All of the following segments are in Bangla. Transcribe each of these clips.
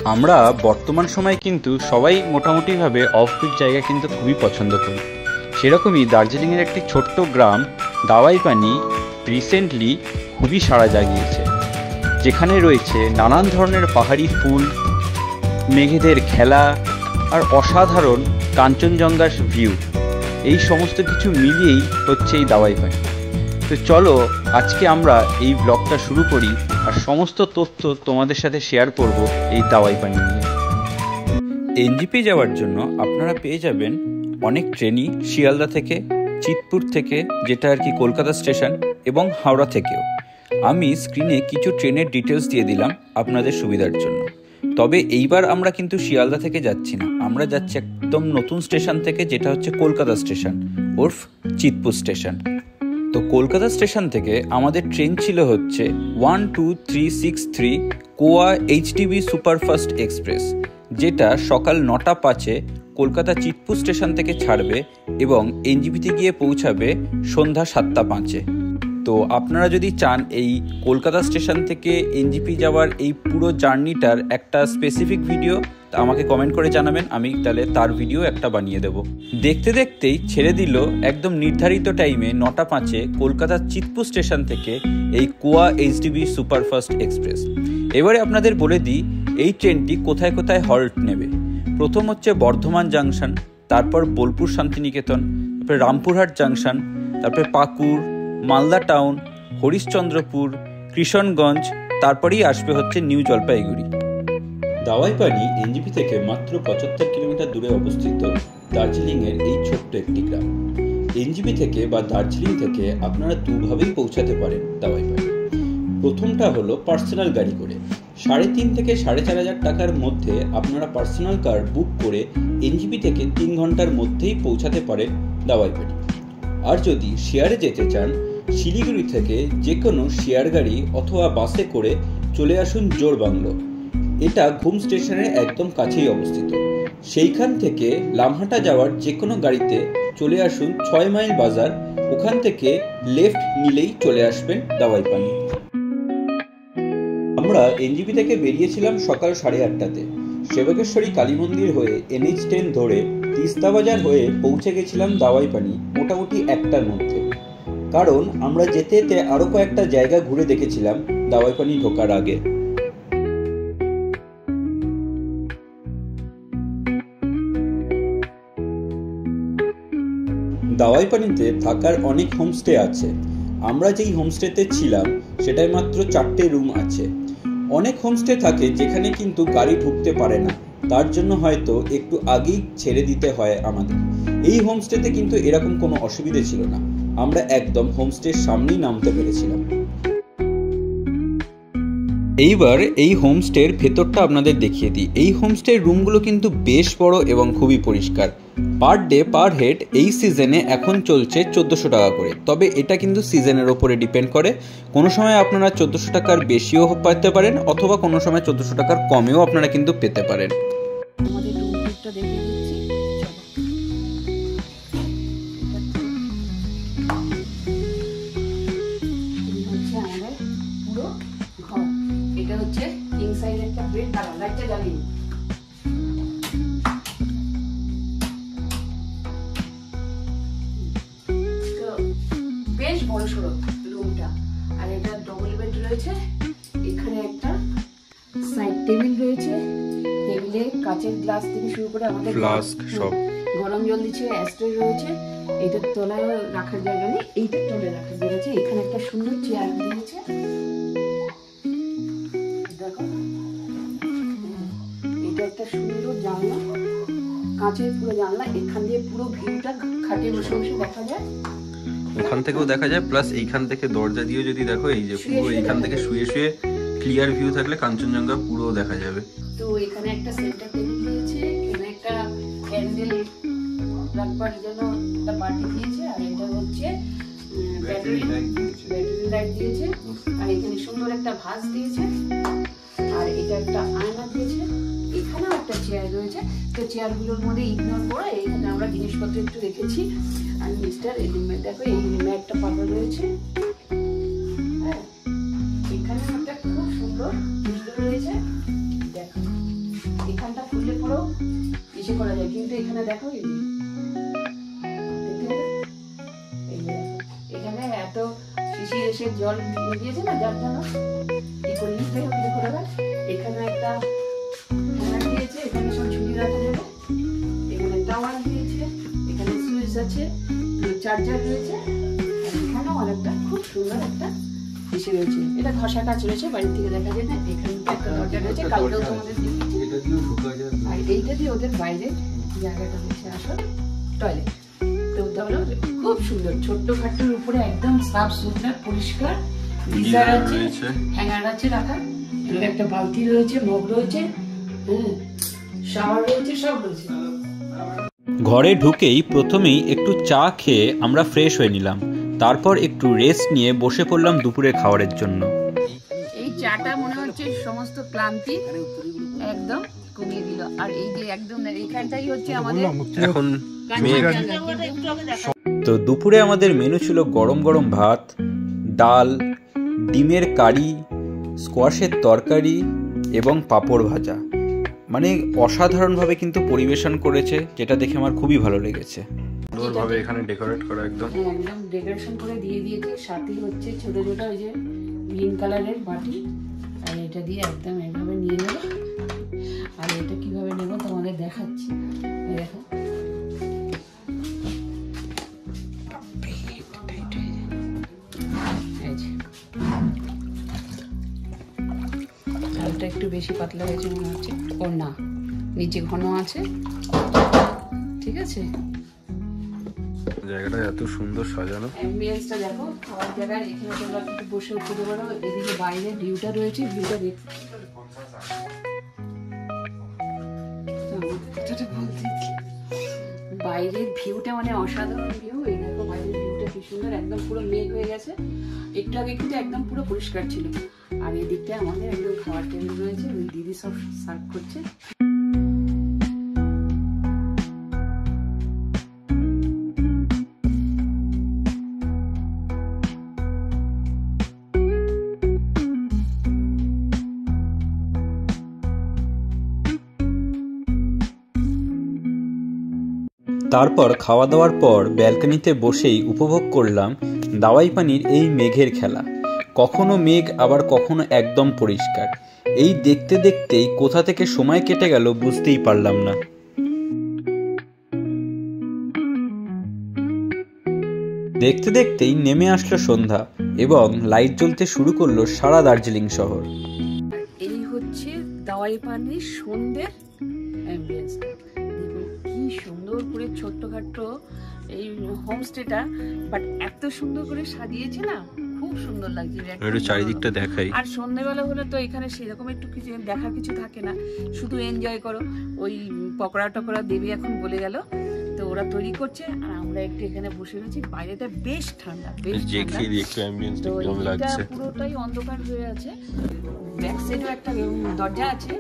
আমরা বর্তমান সময়ে কিন্তু সবাই মোটামুটিভাবে অফবিট জায়গা কিন্তু খুবই পছন্দ করি। সেরকমই দার্জিলিংয়ের একটি ছোট্ট গ্রাম দাওয়াইপানি রিসেন্টলি খুবই সাড়া জাগিয়েছে, যেখানে রয়েছে নানান ধরনের পাহাড়ি ফুল, মেঘেদের খেলা আর অসাধারণ কাঞ্চনজঙ্ঘার ভিউ। এই সমস্ত কিছু মিলিয়েই হচ্ছে এই দাওয়াইপানি। তো চলো আজকে আমরা এই ব্লগটা শুরু করি আর সমস্ত তথ্য তোমাদের সাথে শেয়ার করব এই দাওয়াইপানি নিয়ে। এনজিপি যাওয়ার জন্য আপনারা পেয়ে যাবেন অনেক ট্রেনই শিয়ালদা থেকে, চিতপুর থেকে যেটা আর কি কলকাতা স্টেশন, এবং হাওড়া থেকেও। আমি স্ক্রিনে কিছু ট্রেনের ডিটেলস দিয়ে দিলাম আপনাদের সুবিধার জন্য। তবে এইবার আমরা কিন্তু শিয়ালদা থেকে যাচ্ছি না, আমরা যাচ্ছি একদম নতুন স্টেশন থেকে, যেটা হচ্ছে কলকাতা স্টেশন ওরফ চিতপুর স্টেশন। তো কলকাতা স্টেশন থেকে আমাদের ট্রেন ছিল হচ্ছে 12363 কোয়া এইচটিবি সুপারফাস্ট এক্সপ্রেস, যেটা সকাল 9টা 5-এ কলকাতা চিতপুর স্টেশন থেকে ছাড়বে এবং এনজিপিতে গিয়ে পৌঁছাবে সন্ধ্যা 7টা 5-এ। তো আপনারা যদি চান এই কলকাতা স্টেশন থেকে এনজিপি যাওয়ার এই পুরো জার্নিটার একটা স্পেসিফিক ভিডিও, আমাকে কমেন্ট করে জানাবেন, আমি তাহলে তার ভিডিও একটা বানিয়ে দেব। দেখতে দেখতেই ছেড়ে দিল একদম নির্ধারিত টাইমে 9টা 5-এ কলকাতার চিতপুর স্টেশন থেকে এই কোয়া এইচডিবি সুপারফাস্ট এক্সপ্রেস। এবারে আপনাদের বলে দিই এই ট্রেনটি কোথায় কোথায় হল্ট নেবে। প্রথম হচ্ছে বর্ধমান জাংশন, তারপর বোলপুর শান্তিনিকেতন, তারপরে রামপুরহাট জাংশন, তারপরে পাকুড়, মালদা টাউন, হরিশ্চন্দ্রপুর, কৃষণগঞ্জ, তারপরেই আসবে হচ্ছে নিউ জলপাইগুড়ি। দাওয়াইপানি এনজিপি থেকে মাত্র 75 কিলোমিটার দূরে অবস্থিত দার্জিলিংয়ের এই ছোট্ট একটি গ্রাম। এনজিপি থেকে বা দার্জিলিং থেকে আপনারা দুভাবেই পৌঁছাতে পারেন দাওয়াইপানি। প্রথমটা হলো পার্সোনাল গাড়ি করে 3.5 থেকে 4,500 টাকার মধ্যে আপনারা পার্সোনাল কার বুক করে এনজিপি থেকে 3 ঘন্টার মধ্যেই পৌঁছাতে পারেন দাওয়াইপানি। আর যদি শেয়ারে যেতে চান, শিলিগুড়ি থেকে যে কোনো শেয়ার গাড়ি অথবা বাসে করে চলে আসুন জোরবাংলো। এটা ঘুম স্টেশনের একদম কাছেই অবস্থিত। সেইখান থেকে লামহাটা যাওয়ার যে কোনো গাড়িতে চলে আসুন 6 মাইল বাজার, ওখান থেকে লেফট নিলেই চলে আসবেন দাওয়াইপানি। আমরা এনজিপি থেকে বেরিয়েছিলাম সকাল 8:30-তে। সেবকেশ্বরী কালী মন্দির হয়ে NH10 ধরে তিস্তা বাজার হয়ে পৌঁছে গেছিলাম দাওয়াইপানি মোটামুটি 1টার মধ্যে। কারণ আমরা যেতে যেতে আরও কয়েকটা জায়গা ঘুরে দেখেছিলাম দাওয়াইপানি ঢোকার আগে। দাওয়াইপানিতে থাকার অনেক হোমস্টে আছে। আমরা যেই হোমস্টেতে ছিলাম সেটাই মাত্র 4টে রুম আছে। অনেক হোমস্টে থাকে যেখানে কিন্তু গাড়ি ঢুকতে পারে না, তার জন্য হয়তো একটু আগেই ছেড়ে দিতে হয় আমাদের। এই হোমস্টেতে কিন্তু এরকম কোনো অসুবিধে ছিল না, আমরা একদম হোমস্টের সামনেই নামতে পেরেছিলাম। এইবার এই হোমস্টের ভেতরটা আপনাদের দেখিয়ে দিই। এই হোমস্টের রুমগুলো কিন্তু বেশ বড় এবং খুবই পরিষ্কার। পার ডে পার হেড এই সিজনে এখন চলছে 1400 টাকা করে। তবে এটা কিন্তু সিজনের ওপরে ডিপেন্ড করে, কোনো সময় আপনারা 1400 টাকার বেশিও পেতে পারেন অথবা কোনো সময় 1400 টাকার কমেও আপনারা কিন্তু পেতে পারেন। এটা হচ্ছে কিং সাইজ একটা বেড, দাঁড়ান লাইটটা জ্বালিয়ে। তো বেশ বড় সড়ো রুমটা। আর এটা ডবল বেড রয়েছে। এখানে একটা সাইড টেবিল রয়েছে, টেবিলে কাচের গ্লাস থেকে শুরু করে আমাদের ফ্লাস্ক সব গরম জল দিচ্ছে, অ্যাস্ট্রে রয়েছে। এইটার তলায় রাখার জায়গা নেই, এইটার তলায় রাখার জায়গা আছে। এখানে একটা সুন্দর চেয়ার দিয়েছে, একটা সুন্দর জানলা, কাঁচের পুরো জানলা। এখান দিয়ে পুরো ভিউটা খাটে বসে বসে দেখা যায়, ওখান থেকেও দেখা যায়, প্লাস এইখান থেকে দরজা দিয়ে যদি দেখো এই যে পুরো এইখান থেকে শুয়ে শুয়ে ক্লিয়ার ভিউ থাকলে কাঞ্চনজঙ্ঘা পুরো দেখা যাবে। তো এখানে একটা সেন্টার টেবিল দিয়েছে, এখানে একটা ক্যান্ডেল রাখবার জন্য একটা বাটি দিয়েছে, আর এটা হচ্ছে ব্যাটারি লাইট দিয়েছে। আর এখানে সুন্দর একটা ভাস দিয়েছে, আর এটা একটা আয়না দিয়েছে। এখানেও একটা চেয়ার রয়েছে। তো চেয়ারগুলোর মধ্যে ইগনোর করে এখানে আমরা জিনিসপত্র একটু রেখেছি। আর মিস্টার এলিমেন্ট দেখো, এই ম্যাটটা পাতা রয়েছে। হ্যাঁ, এখানে একটা খুব সুন্দর রয়েছে, দেখো এখানটা খুললে পরেও এসে করা যায়, কিন্তু এখানে দেখো এখানে এত শিশির এসে জল দিয়েছে না, যার জন্য কি করে নিতে হবে করে। এখানে একটা হ্যাঙ্গার দিয়েছে, এখানে সব ঝুড়ি রাখা যাবে, এখানে টাওয়াল দিয়েছে, এখানে সুইচ আছে, চার্জার রয়েছে, আর এখানেও অনেকটা খুব সুন্দর একটা এসে রয়েছে। এটা ঘষা কাজ রয়েছে, বাড়ি থেকে দেখা যায় না। এখানে একটা দরজা রয়েছে, কালকেও তোমাদের দেখিয়েছি। আর এইটা দিয়ে ওদের বাইরে জায়গাটা হচ্ছে আসল টয়লেট। তো ধরো খুব সুন্দর, ছোট্ট খাট্টোর উপরে একদম সাফ সুতরা পরিষ্কার, গিজার আছে, হ্যাঙ্গার আছে রাখা, একটা বালতি রয়েছে, মগ রয়েছে, শাওয়ার রয়েছে, সব রয়েছে। ঘরে ঢুকেই প্রথমেই একটু চা খেয়ে আমরা ফ্রেশ হয়ে নিলাম, তারপর একটু রেস্ট নিয়ে বসে পড়লাম দুপুরের খাবারের জন্য। এই চাটা মনে হচ্ছে সমস্ত ক্লান্তি একদম কমিয়ে দিল। আর এই যে একদম এখানটাই হচ্ছে আমাদের এখন তো দুপুরে আমাদের মেনু ছিল গরম গরম ভাত, ডাল, ডিমের কারি, স্কোয়াশের তরকারি এবং পাঁপড় ভাজা। মানে অসাধারণভাবে কিন্তু পরিবেশন করেছে, যেটা দেখে আমার খুবই ভালো লেগেছে। সুন্দরভাবে এখানে ডেকোরেট করা একদম ডেকোরেশন করে দিয়ে দিয়েছে। সাথে হচ্ছে ছোট ছোট ওই যে গ্রিন কালারের বাটি, আর এটা দিয়ে একদম এইভাবে নিয়ে নেব। আর এটা কিভাবে নেব তোমাদের দেখাচ্ছি। দেখো চালটা একটু বেশি পাতলা হয়েছে মনে হচ্ছে, ও না নিচে ঘন আছে, ঠিক আছে। জায়গাটা এত সুন্দর সাজানো, অ্যাম্বিয়েন্সটা দেখো, খাওয়ার জায়গায় এখানে তোমরা একটু বসে খেতে পারো। এদিকে বাইরে ভিউটা রয়েছে, ভিউটা দেখতে বাইরের ভিউটা মানে অসাধারণ ভিউ। এই দেখো বাইরের ভিউটা কি সুন্দর, একদম পুরো মেঘ হয়ে গেছে, একটু আগে কিন্তু একদম পুরো পরিষ্কার ছিল। আর এদিকটা আমাদের একদম খাওয়ার টেবিল রয়েছে, ওই দিদি সব সার্ভ করছে। তারপর খাওয়া দাওয়ার পর ব্যালকনিতে বসেই উপভোগ করলাম দাওয়াই পানির এই মেঘের খেলা। কখনো মেঘ আবার কখনো একদম পরিষ্কার। এই দেখতে দেখতেই কোথা থেকে সময় কেটে গেল বুঝতেই পারলাম না। দেখতে দেখতেই নেমে আসলো সন্ধ্যা এবং লাইট জ্বলতে শুরু করলো সারা দার্জিলিং শহর। এই হচ্ছে দাওয়াই পানির সন্ধ্যের অ্যাম্বিয়েন্স। কি সুন্দর করে ছোট্টখাট্ট এই হোমস্টেটা, বাট এত সুন্দর করে সাজিয়েছে না, খুব সুন্দর লাগছে। একটু চারিদিকটা দেখাই। আর সন্ধ্যেবেলা হলে তো এখানে সেরকম একটু কিছু দেখার কিছু থাকে না, শুধু এনজয় করো। ওই পকোড়া টকোড়া দেবী এখন বলে গেল, তো ওরা তৈরি করছে আর আমরা একটু এখানে বসে রয়েছি। বাইরেটা বেশ ঠান্ডা, বেশ ঠান্ডা। তো এটা পুরোটাই অন্ধকার হয়ে আছে। ব্যাক সাইডেও একটা দরজা আছে,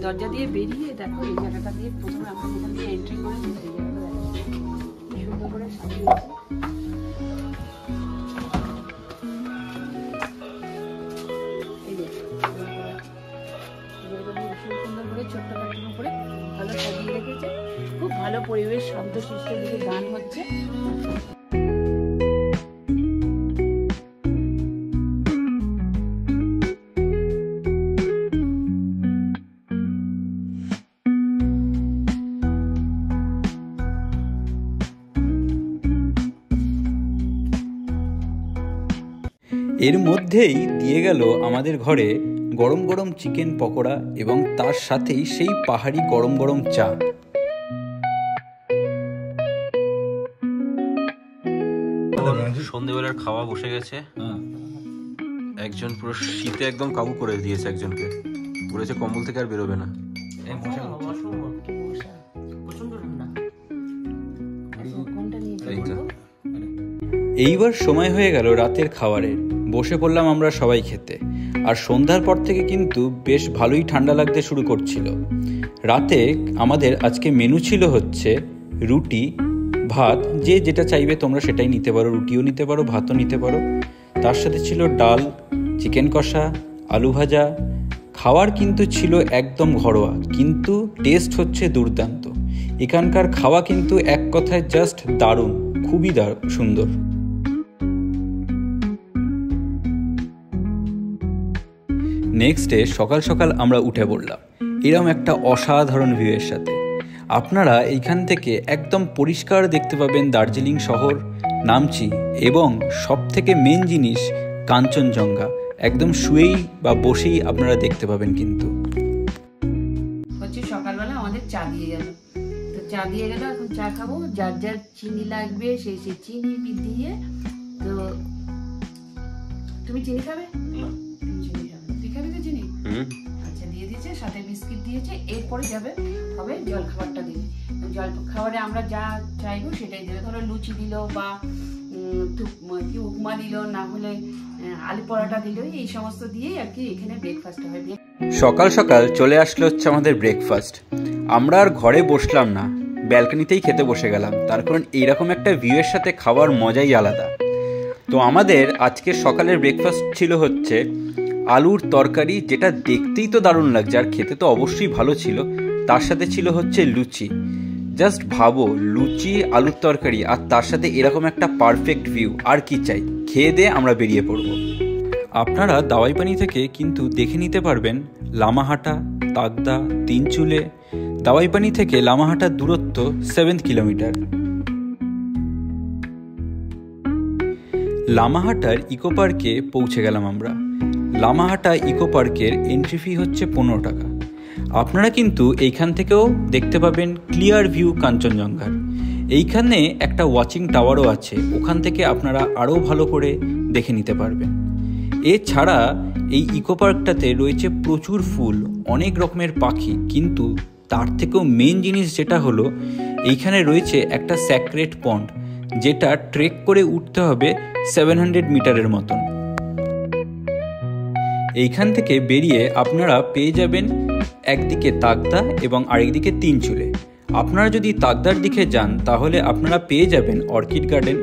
দরজা দিয়ে বেরিয়ে দেখো এই জায়গাটা দিয়ে প্রথমে আমরা যেখান দিয়ে এন্ট্রি করে এই জায়গাটা দেখো সুন্দর করে সাজিয়েছে। এই যে সুন্দর করে ছোট্ট কাঠের উপরে ভালো সাজিয়ে রেখেছে। খুব ভালো পরিবেশ, শান্তশিষ্ট দিকে গান হচ্ছে। এর মধ্যেই দিয়ে গেল আমাদের ঘরে গরম গরম চিকেন পকোড়া এবং তার সাথেই সেই পাহাড়ি গরম গরম চা। সন্ধ্যেবেলার খাওয়া বসে গেছে। একজন পুরো শীতে একদম কাবু করে দিয়েছে, একজনকে বলেছে কম্বল থেকে আর বেরোবে না। এইবার সময় হয়ে গেল রাতের খাবারের। বসে পড়লাম আমরা সবাই খেতে। আর সন্ধ্যার পর থেকে কিন্তু বেশ ভালোই ঠান্ডা লাগতে শুরু করছিল। রাতে আমাদের আজকে মেনু ছিল হচ্ছে রুটি, ভাত, যে যেটা চাইবে তোমরা সেটাই নিতে পারো, রুটিও নিতে পারো, ভাতও নিতে পারো। তার সাথে ছিল ডাল, চিকেন কষা, আলু ভাজা, খাওয়ার কিন্তু ছিল একদম ঘরোয়া, কিন্তু টেস্ট হচ্ছে দুর্দান্ত। এখানকার খাওয়া কিন্তু এক কথায় জাস্ট দারুণ, খুবই সুন্দর। নেক্সট ডে সকাল সকাল আমরা উঠে পড়লাম এরকম একটা অসাধারণ ভিউয়ের সাথে। আপনারা এইখান থেকে একদম পরিষ্কার দেখতে পাবেন দার্জিলিং শহর, নামচি, এবং সব থেকে মেন জিনিস কাঞ্চনজঙ্ঘা একদম শুয়েই বা বসেই আপনারা দেখতে পাবেন। কিন্তু হচ্ছে সকালবেলা আমাদের চা দিয়ে গেল, তো চা দিয়ে গেল, এখন চা খাবো। যার যার চিনি লাগবে সেই চিনি দিয়ে। তো তুমি চিনি খাবে? তুমি চিনি খাবে? তুই খাবি তো চিনি? আচ্ছা, দিয়ে দিয়েছে, সাথে বিস্কিট দিয়েছে। এরপরে হবে জল খাবারটা দিবে। জল খাবারে আমরা যা চাইবো সেটাই দেবে। ধরো লুচি দিল বা কি উপমা দিল, না হলে আলু পরোটা দিল, এই সমস্ত দিয়ে আর কি এখানে ব্রেকফাস্ট হয়। সকাল সকাল চলে আসলো হচ্ছে আমাদের ব্রেকফাস্ট। আমরা আর ঘরে বসলাম না, ব্যালকনিতেই খেতে বসে গেলাম। তার কারণ এইরকম একটা ভিউয়ের সাথে খাওয়ার মজাই আলাদা। তো আমাদের আজকের সকালের ব্রেকফাস্ট ছিল হচ্ছে আলুর তরকারি, যেটা দেখতেই তো দারুণ লাগছে আর খেতে তো অবশ্যই ভালো ছিল। তার সাথে ছিল হচ্ছে লুচি। জাস্ট ভাবো, লুচি, আলুর তরকারি, আর তার সাথে এরকম একটা পারফেক্ট ভিউ, আর কি চাই। খেয়ে দিয়ে আমরা বেরিয়ে পড়ব। আপনারা দাওয়াইপানি থেকে কিন্তু দেখে নিতে পারবেন লামাহাটা, তাগদা, তিনচুলে। দাওয়াইপানি থেকে লামাহাটার দূরত্ব 7 কিলোমিটার। লামাহাটার ইকো পার্কে পৌঁছে গেলাম আমরা। লামাহাটা ইকো পার্কের এন্ট্রি ফি হচ্ছে 15 টাকা। আপনারা কিন্তু এইখান থেকেও দেখতে পাবেন ক্লিয়ার ভিউ কাঞ্চনজঙ্ঘার। এইখানে একটা ওয়াচিং টাওয়ারও আছে, ওখান থেকে আপনারা আরও ভালো করে দেখে নিতে পারবেন। এছাড়া এই ইকো পার্কটাতে রয়েছে প্রচুর ফুল, অনেক রকমের পাখি, কিন্তু তার থেকেও মেন জিনিস যেটা হলো এইখানে রয়েছে একটা স্যাক্রেড পন্ড, যেটা ট্রেক করে উঠতে হবে 700 মিটারের মতন। এইখান থেকে বেরিয়ে আপনারা পেয়ে যাবেন একদিকে তাগদা এবং আরেকদিকে তিনচুলে। আপনারা যদি তাগদার দিকে যান তাহলে আপনারা পেয়ে যাবেন অর্কিড গার্ডেন,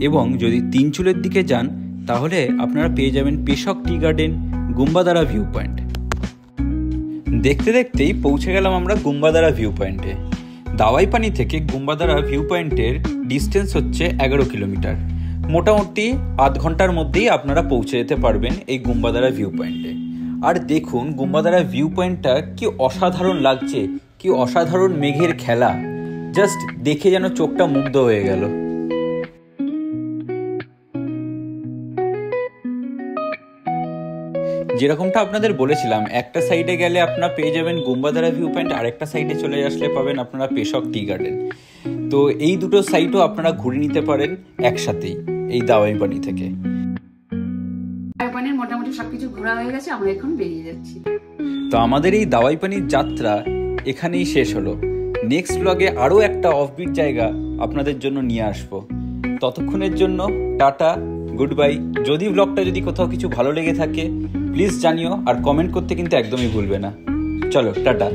এবং যদি তিনচুলের দিকে যান তাহলে আপনারা পেয়ে যাবেন পেশক টি গার্ডেন, গুম্বাদারা ভিউ পয়েন্ট। দেখতে দেখতেই পৌঁছে গেলাম আমরা গুম্বাদারা ভিউ পয়েন্টে। দাওয়াইপানি থেকে গুম্বাদারা ভিউ পয়েন্টের ডিস্টেন্স হচ্ছে 11 কিলোমিটার। মোটামুটি আধ ঘন্টার মধ্যেই আপনারা পৌঁছে যেতে পারবেন এই গুম্বাদারা ভিউ পয়েন্টে। আর দেখুন গুম্বাদারা ভিউ পয়েন্টটা কি অসাধারণ লাগছে, কি অসাধারণ মেঘের খেলা, জাস্ট দেখে যেন চোখটা মুগ্ধ হয়ে গেল। যেরকমটা আপনাদের বলেছিলাম, একটা সাইডে গেলে আপনারা পেয়ে যাবেন গুম্বাদারা ভিউ পয়েন্ট, আর একটা সাইডে চলে আসলে পাবেন আপনারা পেশক টি গার্ডেন। তো এই দুটো সাইটও আপনারা ঘুরে নিতে পারেন একসাথেই এই দাওয়াইপানি থেকে। দাওয়াইপানির মোটামুটি সবকিছু ঘোরা হয়ে গেছে, আমরা এখন বেরিয়ে যাচ্ছি। তো আমাদের এই দাওয়াইপানির যাত্রা এখানেই শেষ হলো। নেক্সট ব্লগে আরও একটা অফবিট জায়গা আপনাদের জন্য নিয়ে আসবো। ততক্ষণের জন্য টাটা, গুড বাই। যদি ব্লগটা যদি কোথাও কিছু ভালো লেগে থাকে প্লিজ জানিও, আর কমেন্ট করতে কিন্তু একদমই ভুলবে না। চলো টাটা।